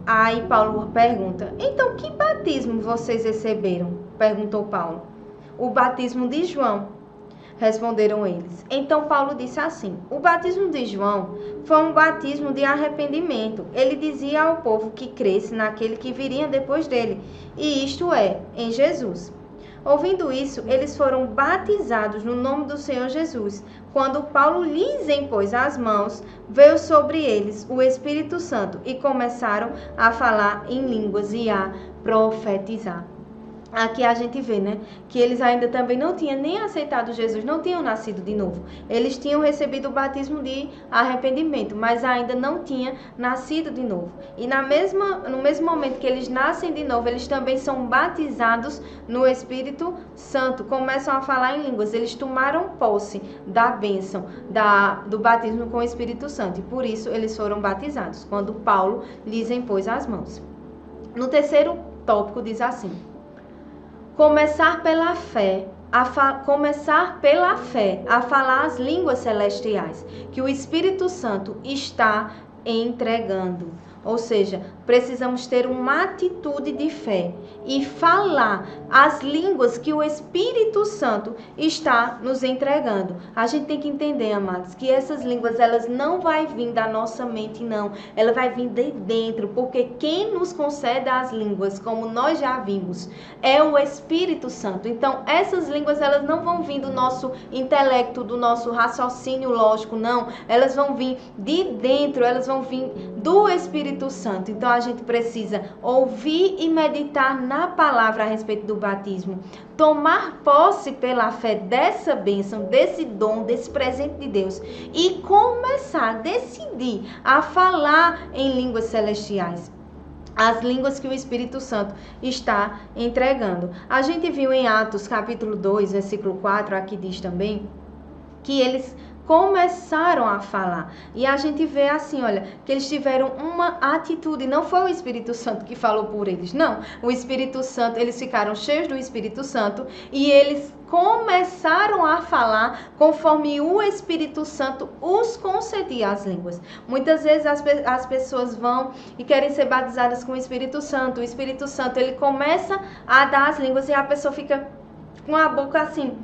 Aí Paulo pergunta: então que batismo vocês receberam? Perguntou Paulo. O batismo de João. Responderam eles. Então Paulo disse assim: o batismo de João foi um batismo de arrependimento. Ele dizia ao povo que cresce naquele que viria depois dele, e isto é, em Jesus. Ouvindo isso, eles foram batizados no nome do Senhor Jesus. Quando Paulo lhes impôs as mãos, veio sobre eles o Espírito Santo e começaram a falar em línguas e a profetizar. aqui a gente vê, né, que eles ainda também não tinham nem aceitado Jesus, não tinham nascido de novo. Eles tinham recebido o batismo de arrependimento, mas ainda não tinham nascido de novo. E no mesmo momento que eles nascem de novo, eles também são batizados no Espírito Santo, começam a falar em línguas. Eles tomaram posse da bênção do batismo com o Espírito Santo, e por isso eles foram batizados, quando Paulo lhes impôs as mãos. No terceiro tópico diz assim: começar pela fé a falar as línguas celestiais que o Espírito Santo está entregando. Ou seja, precisamos ter uma atitude de fé e falar as línguas que o Espírito Santo está nos entregando. A gente tem que entender, amados, que essas línguas, elas não vão vir da nossa mente, não. Ela vai vir de dentro, porque quem nos concede as línguas, como nós já vimos, é o Espírito Santo. Então, essas línguas, elas não vão vir do nosso intelecto, do nosso raciocínio lógico, não. Elas vão vir de dentro, elas vão vir do Espírito Santo. Então a gente precisa ouvir e meditar na palavra a respeito do batismo, tomar posse pela fé dessa bênção, desse dom, desse presente de Deus e começar a decidir a falar em línguas celestiais, as línguas que o Espírito Santo está entregando. A gente viu em Atos capítulo 2, versículo 4, aqui diz também que eles começaram a falar. E a gente vê assim, olha, que eles tiveram uma atitude. Não foi o Espírito Santo que falou por eles, não. O Espírito Santo, eles ficaram cheios do Espírito Santo e eles começaram a falar conforme o Espírito Santo os concedia as línguas. Muitas vezes as pessoas vão e querem ser batizadas com o Espírito Santo. O Espírito Santo, ele começa a dar as línguas e a pessoa fica com a boca assim,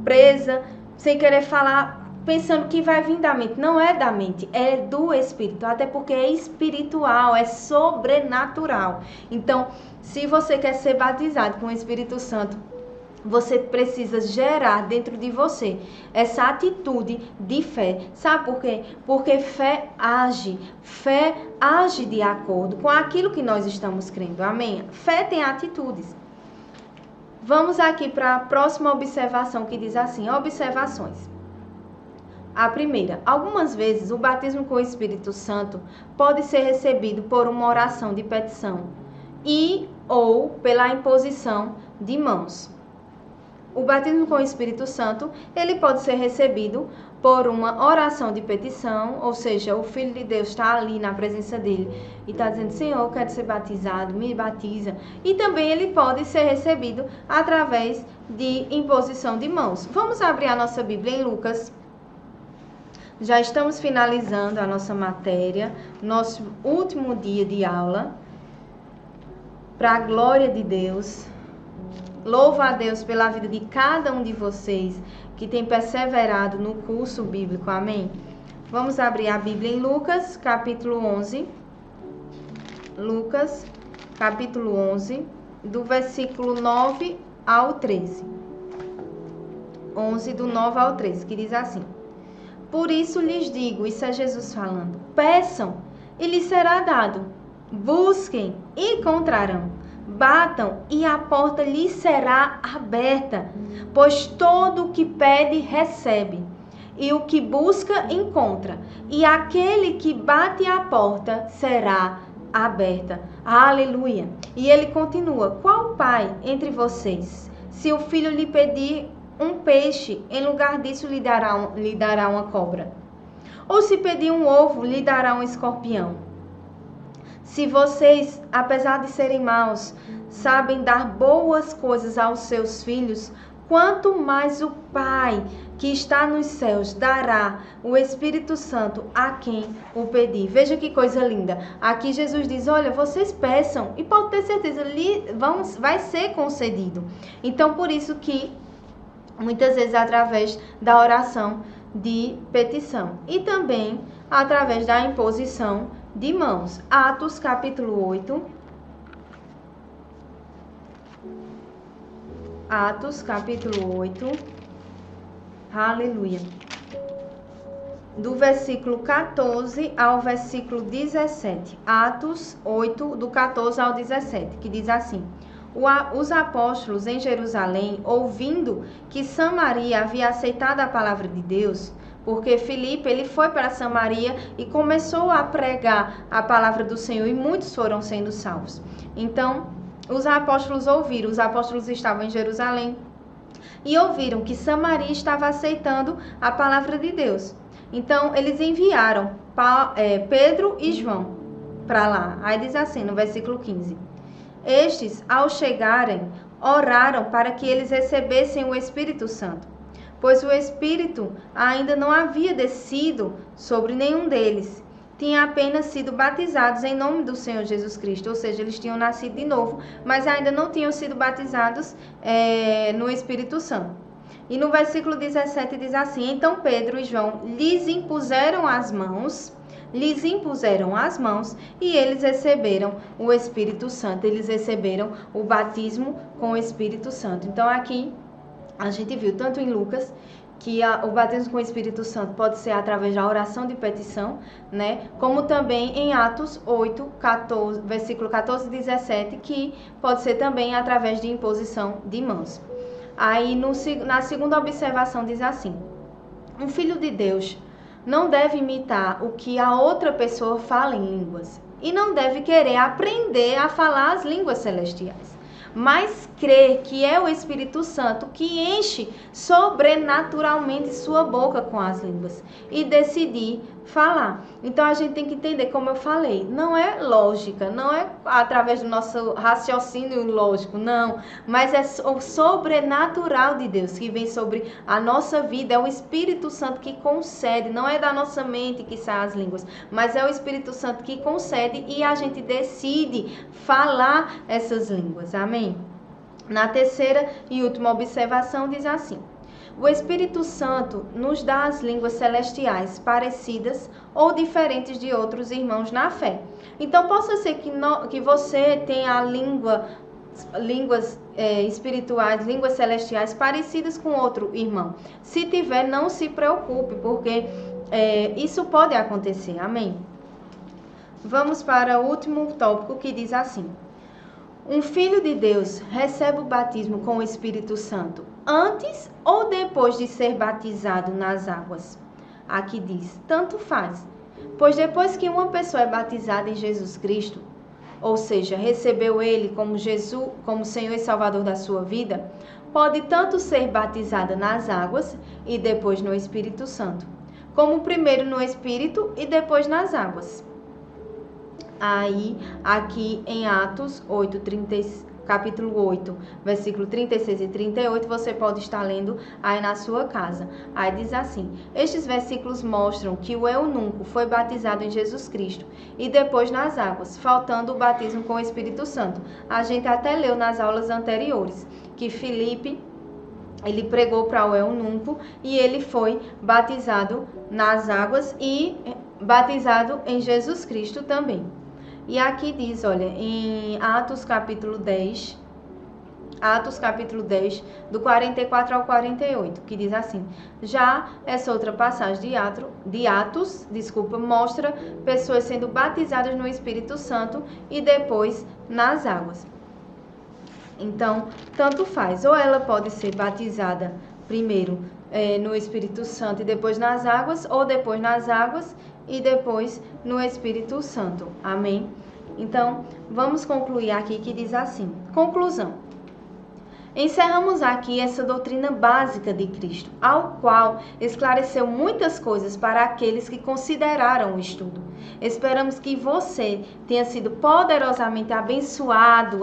presa, sem querer falar, pensando que vai vir da mente. Não é da mente, é do Espírito, até porque é espiritual, é sobrenatural. Então, se você quer ser batizado com o Espírito Santo, você precisa gerar dentro de você essa atitude de fé. Sabe por quê? Porque fé age de acordo com aquilo que nós estamos crendo. Amém? Fé tem atitudes. Vamos aqui para a próxima observação, que diz assim: observações. A primeira: algumas vezes o batismo com o Espírito Santo pode ser recebido por uma oração de petição ou pela imposição de mãos. O batismo com o Espírito Santo, ele pode ser recebido por uma oração de petição, ou seja, o Filho de Deus está ali na presença dele e está dizendo: Senhor, eu quero ser batizado, me batiza. E também ele pode ser recebido através de imposição de mãos. Vamos abrir a nossa Bíblia em Lucas. Já estamos finalizando a nossa matéria, nosso último dia de aula. Para a glória de Deus. Louvo a Deus pela vida de cada um de vocês que tem perseverado no curso bíblico. Amém? Vamos abrir a Bíblia em Lucas, capítulo 11. Lucas, capítulo 11, do versículo 9 ao 13. 11, do 9 ao 13, que diz assim: por isso lhes digo, isso é Jesus falando, peçam e lhes será dado, busquem e encontrarão, batam e a porta lhes será aberta, pois todo o que pede recebe, e o que busca encontra, e aquele que bate a porta será aberta. Aleluia! E ele continua: qual pai entre vocês, se o filho lhe pedir um peixe, em lugar disso lhe dará uma cobra? Ou se pedir um ovo, lhe dará um escorpião? Se vocês, apesar de serem maus, sabem dar boas coisas aos seus filhos, quanto mais o Pai que está nos céus dará o Espírito Santo a quem o pedir. Veja que coisa linda. Aqui Jesus diz: olha, vocês peçam e pode ter certeza, vai ser concedido. Então, por isso que muitas vezes através da oração de petição e também através da imposição de mãos. Atos capítulo 8. Atos capítulo 8. Aleluia. Do versículo 14 ao versículo 17. Atos 8, do 14 ao 17, que diz assim: Os apóstolos em Jerusalém, ouvindo que Samaria havia aceitado a palavra de Deus, porque Filipe ele foi para Samaria e começou a pregar a palavra do Senhor e muitos foram sendo salvos. Então, os apóstolos ouviram, os apóstolos estavam em Jerusalém e ouviram que Samaria estava aceitando a palavra de Deus. Então, eles enviaram Pedro e João para lá. Aí diz assim, no versículo 15. Estes, ao chegarem, oraram para que eles recebessem o Espírito Santo, pois o Espírito ainda não havia descido sobre nenhum deles. Tinha apenas sido batizados em nome do Senhor Jesus Cristo, ou seja, eles tinham nascido de novo, mas ainda não tinham sido batizados no Espírito Santo. E no versículo 17 diz assim, então Pedro e João lhes impuseram as mãos e eles receberam o Espírito Santo, eles receberam o batismo com o Espírito Santo. Então aqui a gente viu tanto em Lucas que o batismo com o Espírito Santo pode ser através da oração de petição, né? Como também em Atos 8, 14, versículo 14 e 17, que pode ser também através de imposição de mãos. Aí na segunda observação diz assim, um filho de Deus não deve imitar o que a outra pessoa fala em línguas e não deve querer aprender a falar as línguas celestiais, mas crer que é o Espírito Santo que enche sobrenaturalmente sua boca com as línguas e decidir falar. Então a gente tem que entender, como eu falei, não é lógica, não é através do nosso raciocínio lógico, não, mas é o sobrenatural de Deus que vem sobre a nossa vida, é o Espírito Santo que concede, não é da nossa mente que saem as línguas, mas é o Espírito Santo que concede e a gente decide falar essas línguas, amém? Na terceira e última observação diz assim, o Espírito Santo nos dá as línguas celestiais parecidas ou diferentes de outros irmãos na fé. Então, possa ser que você tenha línguas espirituais, línguas celestiais parecidas com outro irmão. Se tiver, não se preocupe, porque isso pode acontecer. Amém? Vamos para o último tópico que diz assim. Um filho de Deus recebe o batismo com o Espírito Santo antes ou depois de ser batizado nas águas? Aqui diz, tanto faz. Pois depois que uma pessoa é batizada em Jesus Cristo, ou seja, recebeu Ele como Senhor e Salvador da sua vida, pode tanto ser batizada nas águas e depois no Espírito Santo, como primeiro no Espírito e depois nas águas. Aí, aqui em Atos 8, capítulo 8, versículo 36 e 38, você pode estar lendo aí na sua casa. Aí diz assim, estes versículos mostram que o eunuco foi batizado em Jesus Cristo e depois nas águas, faltando o batismo com o Espírito Santo. A gente até leu nas aulas anteriores que Filipe, ele pregou para o eunuco e ele foi batizado nas águas e batizado em Jesus Cristo também. E aqui diz, olha, em Atos capítulo 10, do 44 ao 48, que diz assim, já essa outra passagem de Atos, mostra pessoas sendo batizadas no Espírito Santo e depois nas águas. Então, tanto faz, ou ela pode ser batizada primeiro no Espírito Santo e depois nas águas, ou depois nas águas e depois no Espírito Santo. Amém? Então, vamos concluir aqui que diz assim, conclusão. Encerramos aqui essa doutrina básica de Cristo, ao qual esclareceu muitas coisas para aqueles que consideraram o estudo. Esperamos que você tenha sido poderosamente abençoada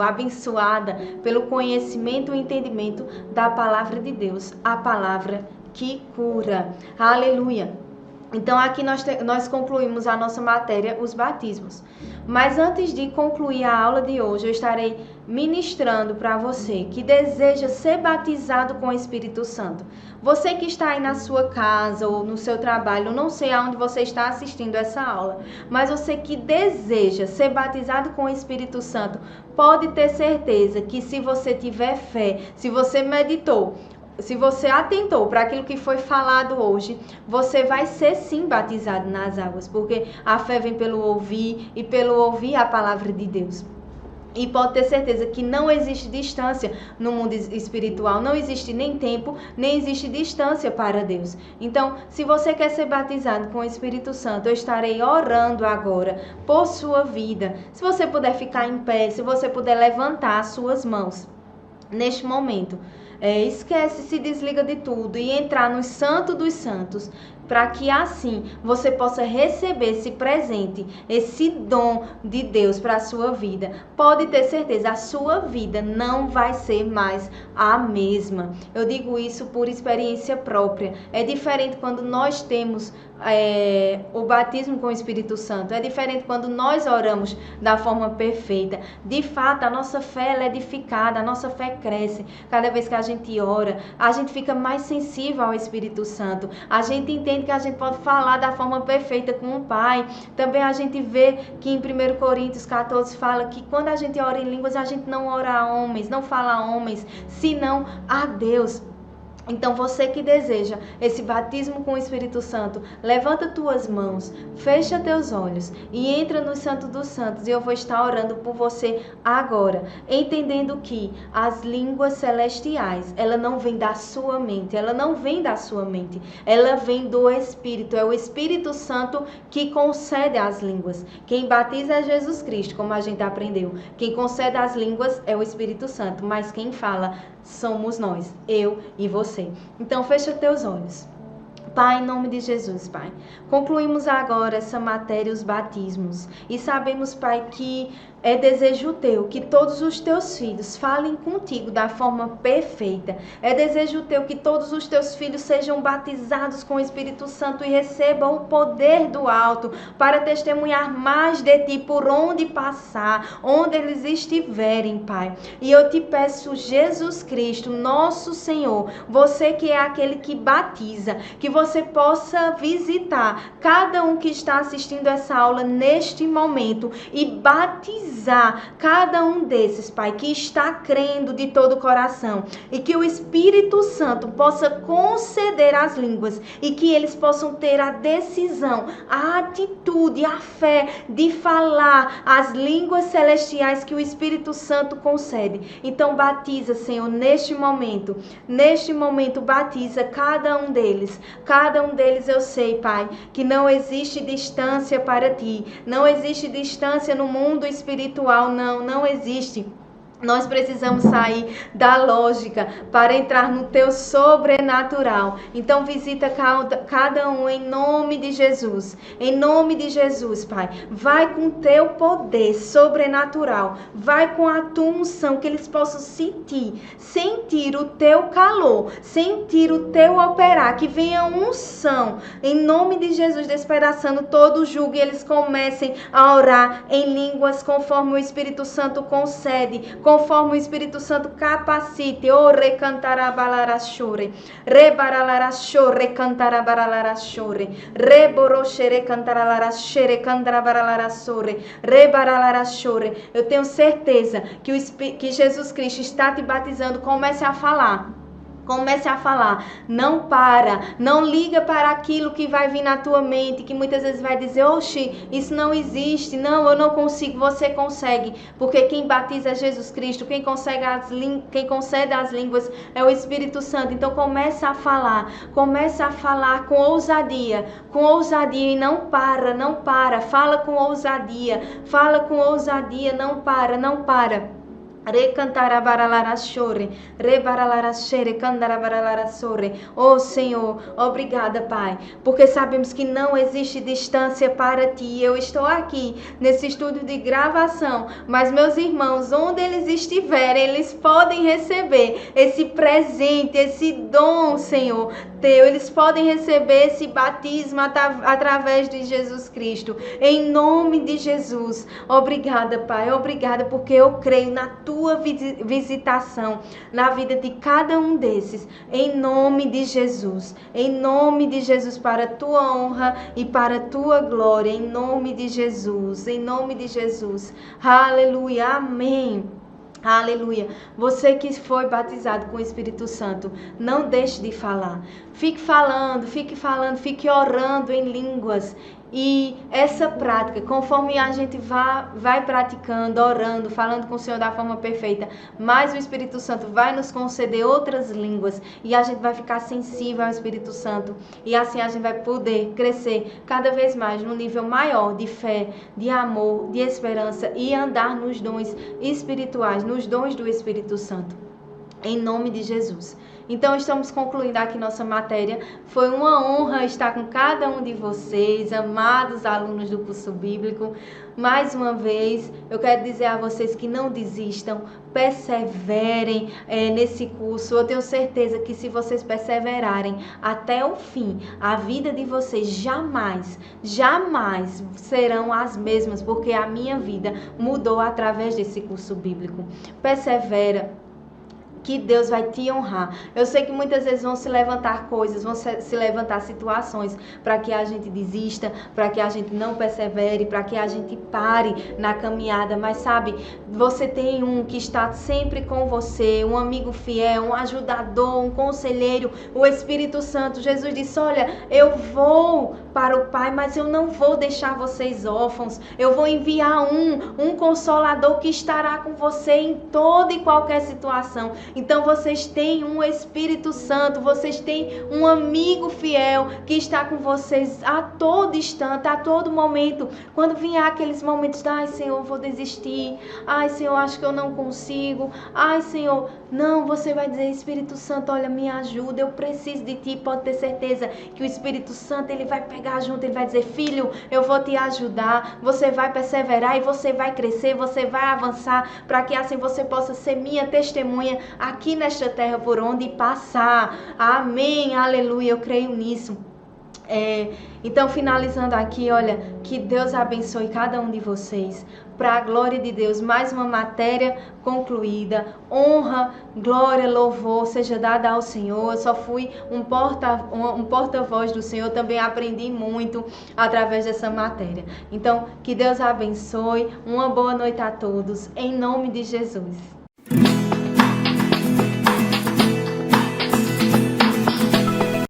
pelo conhecimento e entendimento da palavra de Deus, a palavra que cura. Aleluia! Então, aqui nós concluímos a nossa matéria, os batismos. Mas antes de concluir a aula de hoje, eu estarei ministrando para você que deseja ser batizado com o Espírito Santo. Você que está aí na sua casa ou no seu trabalho, eu não sei aonde você está assistindo essa aula, mas você que deseja ser batizado com o Espírito Santo, pode ter certeza que se você tiver fé, se você meditou, se você atentou para aquilo que foi falado hoje, você vai ser sim batizado nas águas, porque a fé vem pelo ouvir e pelo ouvir a palavra de Deus. E pode ter certeza que não existe distância no mundo espiritual, não existe nem tempo, nem existe distância para Deus. Então, se você quer ser batizado com o Espírito Santo, eu estarei orando agora por sua vida. Se você puder ficar em pé, se você puder levantar as suas mãos neste momento. Esquece, se desliga de tudo e entrar no Santo dos Santos, para que assim você possa receber esse presente, esse dom de Deus para a sua vida. Pode ter certeza, a sua vida não vai ser mais a mesma. Eu digo isso por experiência própria. É diferente quando nós temos o batismo com o Espírito Santo. É diferente quando nós oramos da forma perfeita. De fato, a nossa fé ela é edificada, a nossa fé cresce. Cada vez que a gente ora, a gente fica mais sensível ao Espírito Santo. A gente entende que a gente pode falar da forma perfeita com o Pai. Também a gente vê que em 1 Coríntios 14 fala que quando a gente ora em línguas, a gente não ora a homens, não fala a homens, senão a Deus. Então você que deseja esse batismo com o Espírito Santo, levanta tuas mãos, fecha teus olhos e entra no Santo dos Santos. E eu vou estar orando por você agora, entendendo que as línguas celestiais, ela não vem da sua mente, ela não vem da sua mente, ela vem do Espírito. É o Espírito Santo que concede as línguas. Quem batiza é Jesus Cristo, como a gente aprendeu. Quem concede as línguas é o Espírito Santo, mas quem fala somos nós, eu e você. Então fecha teus olhos. Pai, em nome de Jesus, Pai, concluímos agora essa matéria, os batismos, e sabemos, Pai, que é desejo teu que todos os teus filhos falem contigo da forma perfeita. É desejo teu que todos os teus filhos sejam batizados com o Espírito Santo e recebam o poder do alto para testemunhar mais de ti por onde passar, onde eles estiverem, Pai. E eu te peço, Jesus Cristo, nosso Senhor, você que é aquele que batiza, que você possa visitar cada um que está assistindo essa aula neste momento e batizar cada um desses, Pai, que está crendo de todo o coração, e que o Espírito Santo possa conceder as línguas e que eles possam ter a decisão, a atitude, a fé de falar as línguas celestiais que o Espírito Santo concede. Então batiza, Senhor, neste momento batiza cada um deles eu sei, Pai, que não existe distância para ti, não existe distância no mundo espiritual, não existe. Nós precisamos sair da lógica para entrar no teu sobrenatural. Então visita cada um em nome de Jesus. Em nome de Jesus, Pai. Vai com teu poder sobrenatural. Vai com a tua unção, que eles possam sentir o teu calor, sentir o teu operar. Que venha unção em nome de Jesus, despedaçando todo o jugo, e eles comecem a orar em línguas conforme o Espírito Santo concede, conforme o Espírito Santo capacite. O recantarabalarachore, rebaralarachore, cantarabalarachore, reborochere, cantaralarachere, cantarabalarachore, rebaralarachore. Eu tenho certeza que Jesus Cristo está te batizando. Comece a falar. Comece a falar, não liga para aquilo que vai vir na tua mente, que muitas vezes vai dizer, oxi, isso não existe, não, eu não consigo. Você consegue, porque quem batiza é Jesus Cristo, quem concede as línguas é o Espírito Santo. Então comece a falar com ousadia e não para, fala com ousadia, não para. Recantarabaralarazore, rebaralarachere, candarabaralarasore. Oh Senhor, obrigada, Pai, porque sabemos que não existe distância para ti. Eu estou aqui nesse estúdio de gravação, mas meus irmãos, onde eles estiverem, eles podem receber esse presente, esse dom, Senhor, teu. Eles podem receber esse batismo através de Jesus Cristo. Em nome de Jesus. Obrigada, Pai, obrigada, porque eu creio na tua visitação na vida de cada um desses, em nome de Jesus, para a tua honra e para a tua glória, em nome de Jesus, aleluia, amém. Aleluia. Você que foi batizado com o Espírito Santo, não deixe de falar. Fique falando, fique orando em línguas. E essa prática, conforme a gente vai praticando, orando, falando com o Senhor da forma perfeita, mais o Espírito Santo vai nos conceder outras línguas e a gente vai ficar sensível ao Espírito Santo. E assim a gente vai poder crescer cada vez mais num nível maior de fé, de amor, de esperança e andar nos dons espirituais, nos dons do Espírito Santo. Em nome de Jesus. Então, estamos concluindo aqui nossa matéria. Foi uma honra estar com cada um de vocês, amados alunos do curso bíblico. Mais uma vez, eu quero dizer a vocês que não desistam, perseverem nesse curso. Eu tenho certeza que se vocês perseverarem até o fim, a vida de vocês jamais serão as mesmas, porque a minha vida mudou através desse curso bíblico. Persevera, que Deus vai te honrar. Eu sei que muitas vezes vão se levantar coisas, vão se levantar situações para que a gente desista, para que a gente não persevere, para que a gente pare na caminhada. Mas sabe, você tem um que está sempre com você, um amigo fiel, um ajudador, um conselheiro, o Espírito Santo. Jesus disse, olha, eu vou para o Pai, mas eu não vou deixar vocês órfãos. Eu vou enviar um consolador que estará com você em toda e qualquer situação. Então vocês têm um Espírito Santo, vocês têm um amigo fiel que está com vocês a todo instante, a todo momento. Quando vier aqueles momentos de, ai Senhor, vou desistir, ai Senhor, acho que eu não consigo, ai Senhor, não, você vai dizer, Espírito Santo, olha, me ajuda, eu preciso de ti. Pode ter certeza que o Espírito Santo, ele vai pegar junto, ele vai dizer, filho, eu vou te ajudar, você vai perseverar e você vai crescer, você vai avançar, para que assim você possa ser minha testemunha aqui nesta terra por onde passar. Amém, aleluia, eu creio nisso. Então, finalizando aqui, olha, que Deus abençoe cada um de vocês. Para a glória de Deus, mais uma matéria concluída. Honra, glória, louvor seja dada ao Senhor. Eu só fui um porta-voz do Senhor, também aprendi muito através dessa matéria. Então, que Deus abençoe. Uma boa noite a todos, em nome de Jesus.